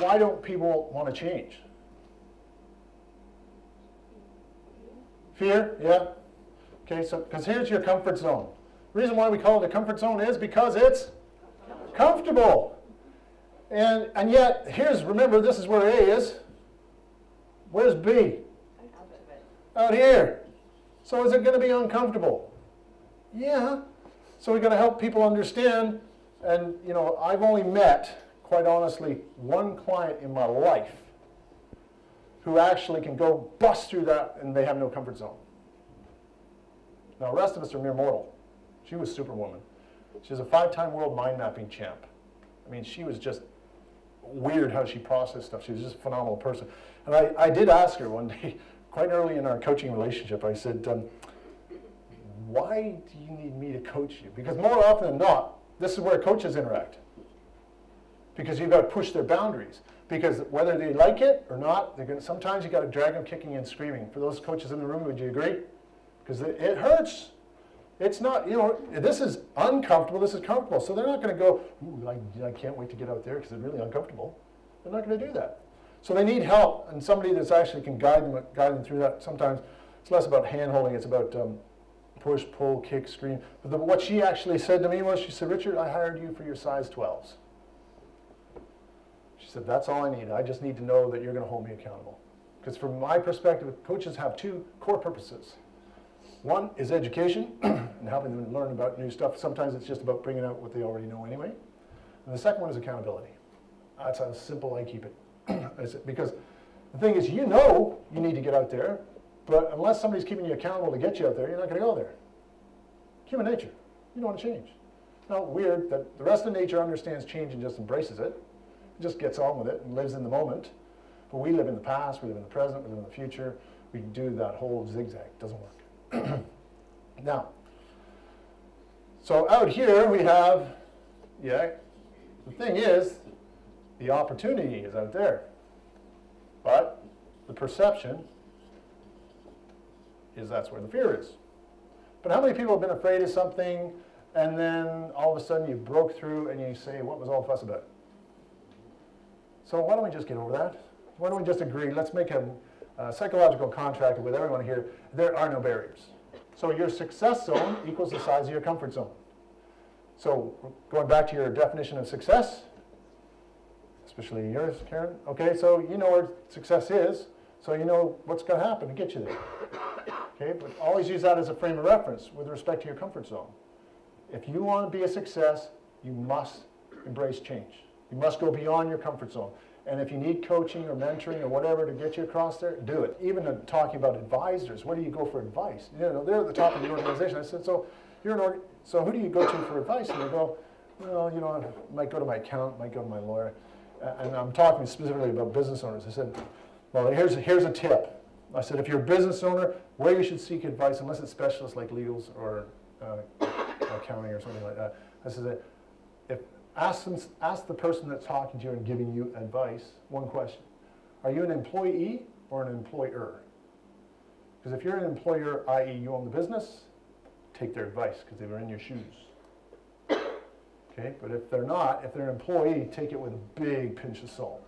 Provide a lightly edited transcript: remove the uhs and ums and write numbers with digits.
why don't people want to change? Fear, yeah. Okay, so because here's your comfort zone. The reason why we call it a comfort zone is because it's comfortable. And yet, remember, this is where A is. Where's B? Out here. So is it going to be uncomfortable? Yeah. So we've got to help people understand. And, you know, I've only met, quite honestly, one client in my life who actually can go bust through that and they have no comfort zone. Now, the rest of us are mere mortal. She was Superwoman. She was a 5-time world mind mapping champ. I mean, she was just weird how she processed stuff. She was just a phenomenal person. And I did ask her one day, quite early in our coaching relationship, I said, why do you need me to coach you? Because more often than not, this is where coaches interact. Because you've got to push their boundaries. Because whether they like it or not, sometimes you've got to drag them kicking and screaming. For those coaches in the room, would you agree? Because it hurts. It's not, you know, this is uncomfortable, this is comfortable. So they're not going to go, ooh, I can't wait to get out there because it's really uncomfortable. They're not going to do that. So they need help, and somebody that's actually can guide them through that. Sometimes it's less about hand-holding, it's about push, pull, kick, scream. But what she actually said to me was, she said, Richard, I hired you for your size 12s. She said, that's all I need. I just need to know that you're going to hold me accountable. Because from my perspective, coaches have 2 core purposes. One is education and helping them learn about new stuff. Sometimes it's just about bringing out what they already know anyway. And the second one is accountability. That's how simple I keep it. Because the thing is, you know you need to get out there, but unless somebody's keeping you accountable to get you out there, you're not going to go there. Human nature. You don't want to change. Now, weird that the rest of nature understands change and just embraces it. It just gets on with it and lives in the moment. But we live in the past, we live in the present, we live in the future. We do that whole zigzag. It doesn't work. Now, so out here we have, yeah, the thing is, the opportunity is out there. But the perception is that's where the fear is. But how many people have been afraid of something and then all of a sudden you broke through and you say, what was all the fuss about? So why don't we just get over that? Why don't we just agree? Let's make a psychological contract with everyone here. There are no barriers. So your success zone equals the size of your comfort zone. So going back to your definition of success, especially yours, Karen. Okay, so you know where success is, so you know what's going to happen to get you there. Okay, but always use that as a frame of reference with respect to your comfort zone. If you want to be a success, you must embrace change. You must go beyond your comfort zone. And if you need coaching or mentoring or whatever to get you across there, do it. Even talking about advisors, where do you go for advice? You know, they're at the top of the organization. I said, so so who do you go to for advice? And they go, well, you know, I might go to my accountant, might go to my lawyer. And I'm talking specifically about business owners. I said, well, here's a tip. I said, if you're a business owner, where you should seek advice, unless it's specialists like legals or accounting or something like that. I said, ask the person that's talking to you and giving you advice one question. Are you an employee or an employer? Because if you're an employer, i.e. you own the business, take their advice because they were in your shoes. Okay, but if they're not, if they're an employee, take it with a big pinch of salt.